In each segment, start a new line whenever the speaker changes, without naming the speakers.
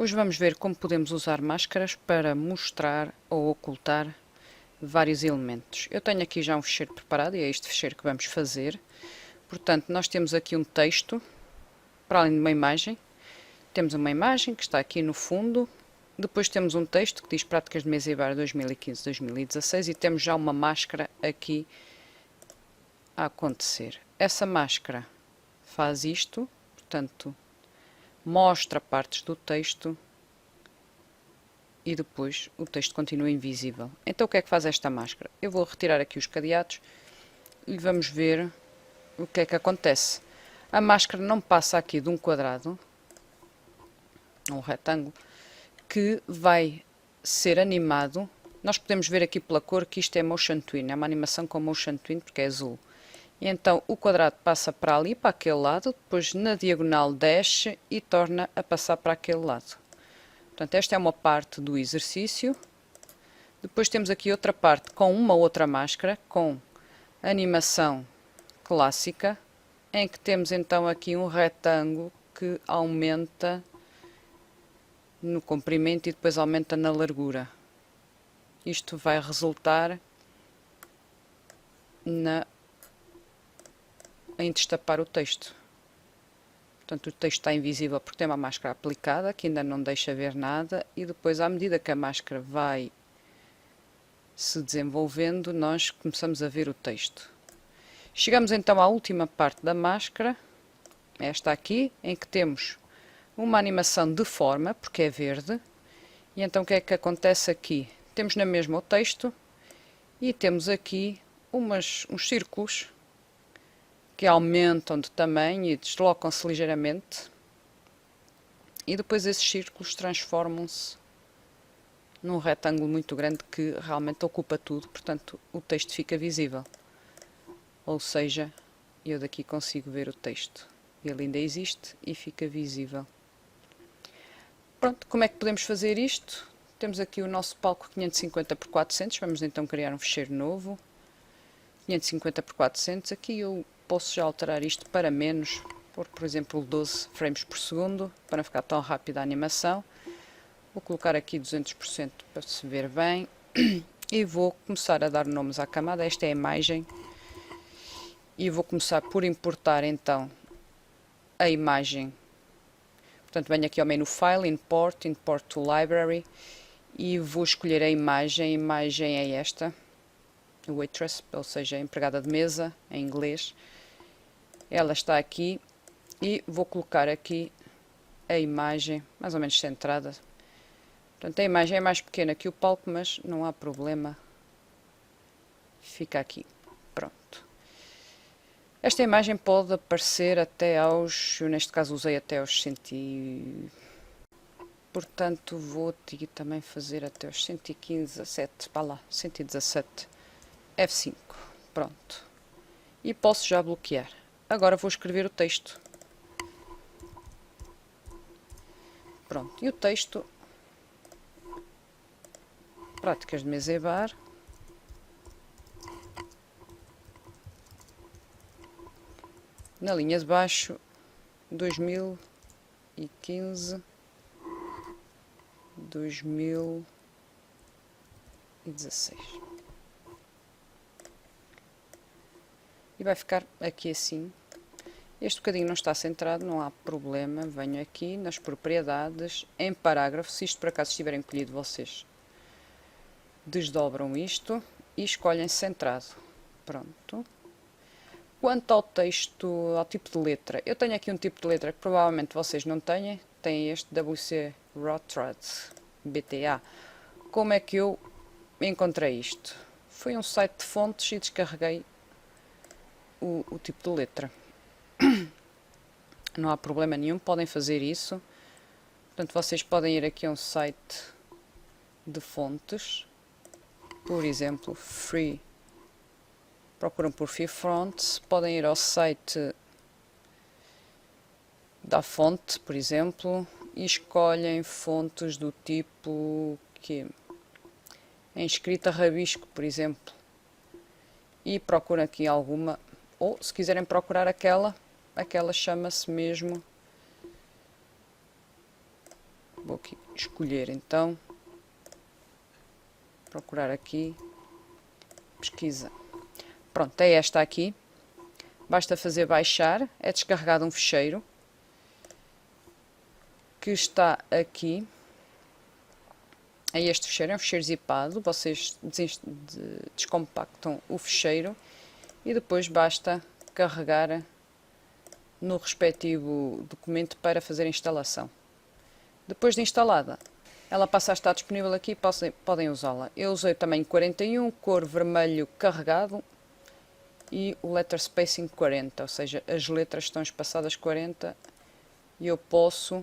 Hoje vamos ver como podemos usar máscaras para mostrar ou ocultar vários elementos. Eu tenho aqui já um ficheiro preparado e é este ficheiro que vamos fazer. Portanto, nós temos aqui um texto, para além de uma imagem. Temos uma imagem que está aqui no fundo. Depois temos um texto que diz Práticas de Mesa e Bar 2015-2016 e temos já uma máscara aqui a acontecer. Essa máscara faz isto, portanto, mostra partes do texto e depois o texto continua invisível. Então o que é que faz esta máscara? Eu vou retirar aqui os cadeados e vamos ver o que é que acontece. A máscara não passa aqui de um quadrado, um retângulo, que vai ser animado. Nós podemos ver aqui pela cor que isto é Motion Twin, é uma animação com Motion Twin porque é azul. E então o quadrado passa para ali, para aquele lado, depois na diagonal desce e torna a passar para aquele lado. Portanto, esta é uma parte do exercício. Depois temos aqui outra parte com uma outra máscara, com animação clássica, em que temos então aqui um retângulo que aumenta no comprimento e depois aumenta na largura. Isto vai resultar em destapar o texto. Portanto, o texto está invisível porque tem uma máscara aplicada, que ainda não deixa ver nada, e depois, à medida que a máscara vai se desenvolvendo, nós começamos a ver o texto. Chegamos então à última parte da máscara, esta aqui, em que temos uma animação de forma, porque é verde, e então o que é que acontece aqui? Temos na mesma o texto, e temos aqui uns círculos que aumentam de tamanho e deslocam-se ligeiramente, e depois esses círculos transformam-se num retângulo muito grande que realmente ocupa tudo, portanto o texto fica visível. Ou seja, eu daqui consigo ver o texto. Ele ainda existe e fica visível. Pronto, como é que podemos fazer isto? Temos aqui o nosso palco 550 por 400, vamos então criar um ficheiro novo. 550 por 400, aqui eu posso já alterar isto para menos, por exemplo 12 frames por segundo, para não ficar tão rápida a animação. Vou colocar aqui 200% para se ver bem e vou começar a dar nomes à camada. Esta é a imagem e vou começar por importar então a imagem. Portanto, venho aqui ao menu File, Import to Library e vou escolher a imagem é esta, Waitress, ou seja, empregada de mesa, em inglês. Ela está aqui e vou colocar aqui a imagem mais ou menos centrada. Portanto, a imagem é mais pequena que o palco, mas não há problema. Fica aqui. Pronto. Esta imagem pode aparecer até aos... Eu neste caso usei até aos 100. Portanto, vou aqui também fazer até aos 115, 17. Vá lá, 117. F5. Pronto. E posso já bloquear. Agora vou escrever o texto. Pronto. E o texto... Práticas de Mesa e Bar. Na linha de baixo, 2015, 2016. E vai ficar aqui assim. Este bocadinho não está centrado, não há problema. Venho aqui nas propriedades, em parágrafo. Se isto por acaso estiver encolhido, vocês desdobram isto e escolhem centrado. Pronto. Quanto ao texto, ao tipo de letra, eu tenho aqui um tipo de letra que provavelmente vocês não têm. Tem este WC Rotrad BTA. Como é que eu encontrei isto? Foi um site de fontes e descarreguei o tipo de letra. Não há problema nenhum, podem fazer isso. Portanto, vocês podem ir aqui a um site de fontes. Por exemplo, Free. Procuram por Free Fonts. Podem ir ao site da fonte, por exemplo, e escolhem fontes do tipo que em escrita rabisco, por exemplo. E procuram aqui alguma, ou se quiserem procurar aquela chama-se mesmo Vou aqui escolher então, procurar aqui, pesquisa. Pronto, é esta aqui. Basta fazer baixar, é descarregado um ficheiro que está aqui. É este ficheiro, é um ficheiro zipado. Vocês descompactam o ficheiro e depois basta carregar no respectivo documento para fazer a instalação. Depois de instalada, ela passa a estar disponível aqui e podem usá-la. Eu usei o tamanho 41, cor vermelho carregado e o letter spacing 40, ou seja, as letras estão espaçadas 40 e eu posso,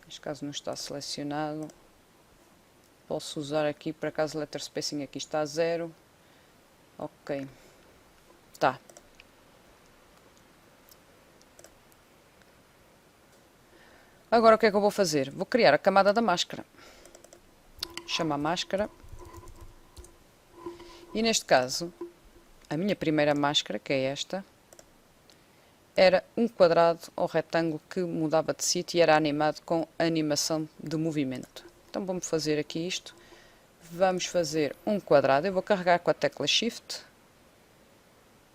neste caso não está selecionado, posso usar aqui, por acaso o letter spacing aqui está a 0, ok, tá. Agora o que é que eu vou fazer? Vou criar a camada da máscara. Chama a máscara. E neste caso, a minha primeira máscara, que é esta, era um quadrado ou retângulo que mudava de sítio e era animado com animação de movimento. Então vamos fazer aqui isto. Vamos fazer um quadrado. Eu vou carregar com a tecla Shift.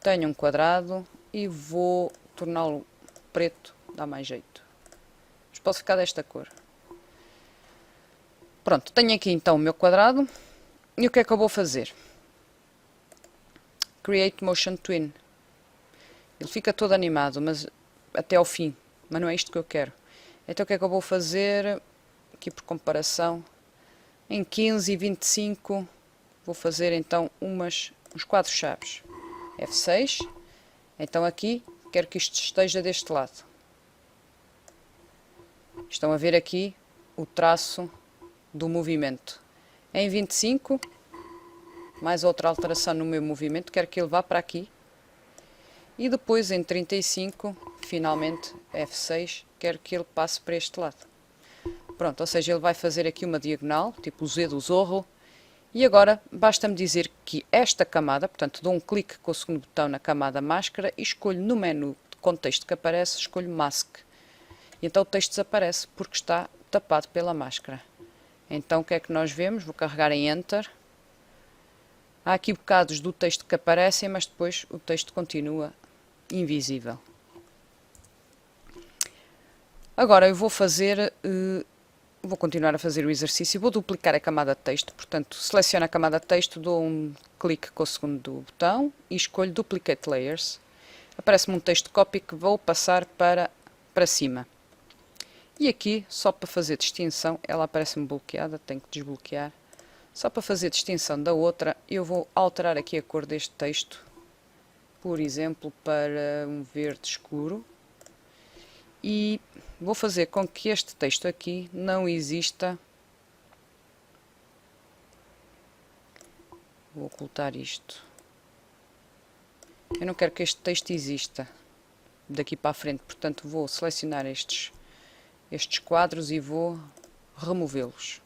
Tenho um quadrado e vou torná-lo preto, dá mais jeito. Mas pode ficar desta cor. Pronto, tenho aqui então o meu quadrado. E o que é que eu vou fazer? Create Motion Twin. Ele fica todo animado, mas até ao fim. Mas não é isto que eu quero. Então o que é que eu vou fazer? Aqui por comparação. Em 15 e 25 vou fazer então uns quadros chaves. F6. Então aqui quero que isto esteja deste lado. Estão a ver aqui o traço do movimento. Em 25, mais outra alteração no meu movimento, quero que ele vá para aqui. E depois em 35, finalmente F6, quero que ele passe para este lado. Pronto, ou seja, ele vai fazer aqui uma diagonal, tipo o Z do Zorro. E agora basta-me dizer que esta camada, portanto dou um clique com o segundo botão na camada máscara e escolho no menu de contexto que aparece, escolho Mask. E então o texto desaparece porque está tapado pela máscara. Então o que é que nós vemos? Vou carregar em Enter. Há aqui bocados do texto que aparecem, mas depois o texto continua invisível. Agora eu vou fazer, vou continuar a fazer o exercício, vou duplicar a camada de texto, portanto seleciono a camada de texto, dou um clique com o segundo botão e escolho Duplicate Layers. Aparece-me um texto copy que vou passar para cima. E aqui, só para fazer distinção, ela aparece-me bloqueada, tenho que desbloquear. Só para fazer distinção da outra, eu vou alterar aqui a cor deste texto, por exemplo, para um verde escuro. E vou fazer com que este texto aqui não exista. Vou ocultar isto. Eu não quero que este texto exista daqui para a frente, portanto vou selecionar estes quadros e vou removê-los.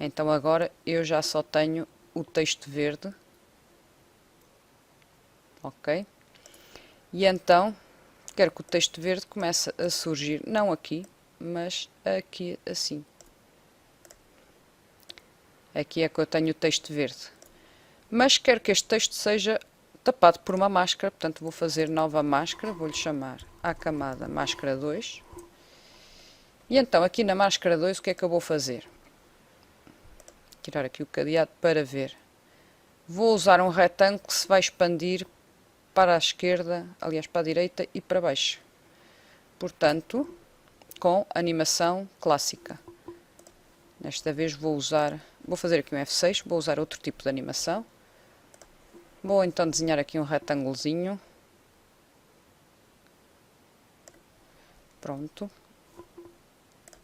Então agora eu já só tenho o texto verde. Ok? E então quero que o texto verde comece a surgir, não aqui, mas aqui assim. Aqui é que eu tenho o texto verde. Mas quero que este texto seja tapado por uma máscara, portanto vou fazer nova máscara, vou-lhe chamar à camada máscara 2. E então aqui na máscara 2 o que é que eu vou fazer? Tirar aqui o cadeado para ver. Vou usar um retângulo que se vai expandir para a esquerda, aliás para a direita e para baixo. Portanto, com animação clássica. Desta vez vou fazer aqui um F6, vou usar outro tipo de animação. Vou então desenhar aqui um retângulozinho. Pronto.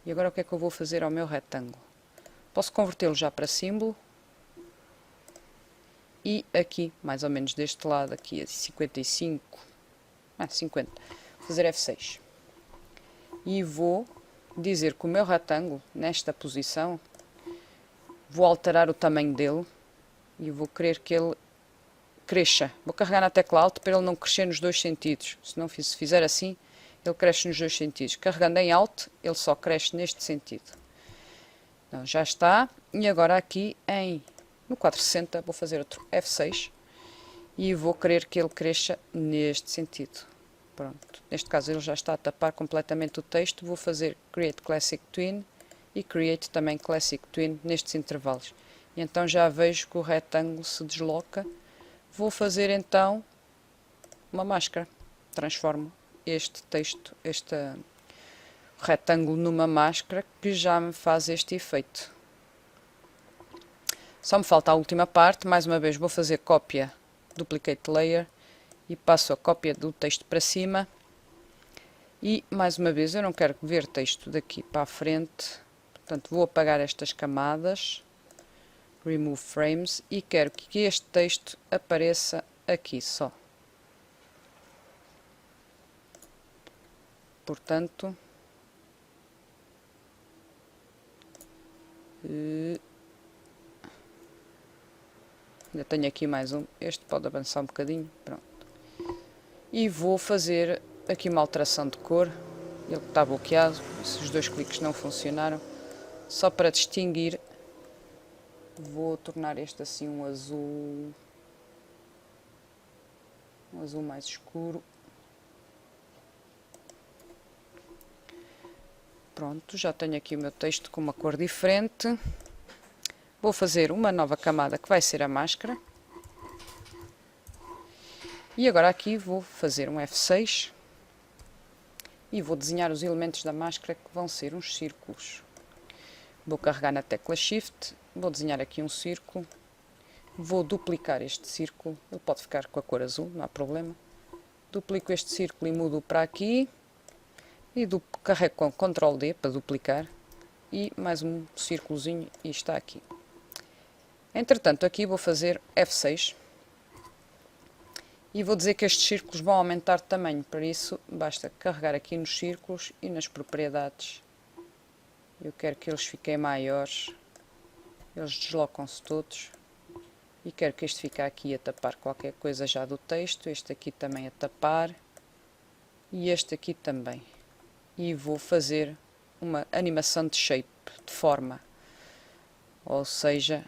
E agora o que é que eu vou fazer ao meu retângulo? Posso convertê-lo já para símbolo. E aqui, mais ou menos deste lado, aqui a 55, 50, vou fazer F6. E vou dizer que o meu retângulo, nesta posição, vou alterar o tamanho dele e vou querer que ele cresça. Vou carregar na tecla Alt para ele não crescer nos dois sentidos. Se fizer assim, Ele cresce nos dois sentidos. Carregando em Alt, ele só cresce neste sentido. Então, já está. E agora aqui no 460 vou fazer outro F6 e vou querer que ele cresça neste sentido. Pronto. Neste caso ele já está a tapar completamente o texto. Vou fazer Create Classic Twin e Create também Classic Twin nestes intervalos. E então já vejo que o retângulo se desloca. Vou fazer então uma máscara. Transformo este texto, este retângulo numa máscara que já me faz este efeito. Só me falta a última parte. Mais uma vez vou fazer cópia, duplicate layer e passo a cópia do texto para cima. E mais uma vez eu não quero ver texto daqui para a frente, portanto vou apagar estas camadas, remove frames, e quero que este texto apareça aqui só. Portanto, ainda tenho aqui mais um. Este pode avançar um bocadinho. Pronto. E vou fazer aqui uma alteração de cor. Ele está bloqueado. Os dois cliques não funcionaram. Só para distinguir, vou tornar este assim um azul mais escuro. Pronto, já tenho aqui o meu texto com uma cor diferente. Vou fazer uma nova camada que vai ser a máscara. E agora aqui vou fazer um F6 e vou desenhar os elementos da máscara, que vão ser uns círculos. Vou carregar na tecla Shift, vou desenhar aqui um círculo, vou duplicar este círculo, ele pode ficar com a cor azul, não há problema. Duplico este círculo e mudo para aqui. E carrego com Ctrl D para duplicar. E mais um círculozinho e está aqui. Entretanto, aqui vou fazer F6. E vou dizer que estes círculos vão aumentar de tamanho. Para isso, basta carregar aqui nos círculos e nas propriedades. Eu quero que eles fiquem maiores. Eles deslocam-se todos. E quero que este fique aqui a tapar qualquer coisa já do texto. Este aqui também a tapar. E este aqui também. E vou fazer uma animação de shape, de forma. Ou seja,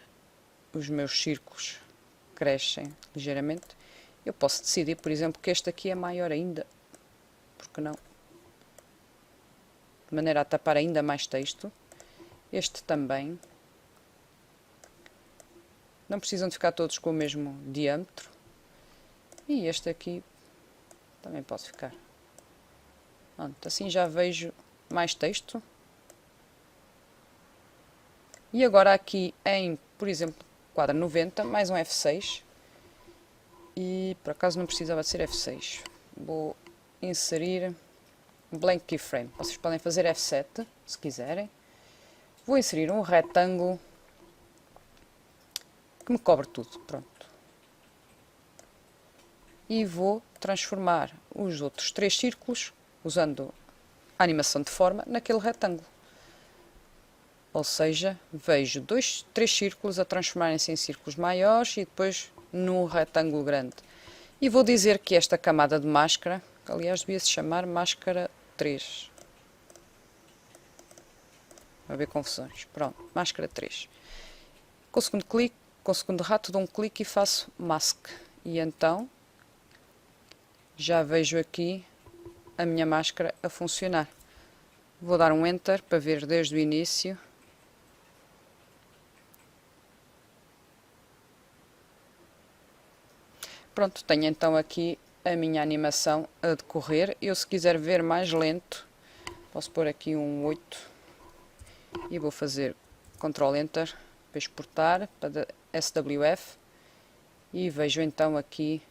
os meus círculos crescem ligeiramente. Eu posso decidir, por exemplo, que este aqui é maior ainda. Porque não? De maneira a tapar ainda mais texto. Este também. Não precisam de ficar todos com o mesmo diâmetro. E este aqui também pode ficar. Pronto, assim já vejo mais texto. E agora aqui por exemplo, quadro 90, mais um F6. E por acaso não precisava de ser F6. Vou inserir blank keyframe. Vocês podem fazer F7, se quiserem. Vou inserir um retângulo que me cobre tudo. Pronto. E vou transformar os outros três círculos, usando a animação de forma, naquele retângulo. Ou seja, vejo três círculos a transformarem-se em círculos maiores e depois num retângulo grande. E vou dizer que esta camada de máscara, que aliás devia se chamar máscara 3. Vai haver confusões. Pronto, máscara 3. Com o segundo clique, com o segundo rato dou um clique e faço mask. E então já vejo aqui a minha máscara a funcionar. Vou dar um Enter para ver desde o início. Pronto, tenho então aqui a minha animação a decorrer. Eu, se quiser ver mais lento, posso pôr aqui um 8 e vou fazer Ctrl Enter para exportar para SWF e vejo então aqui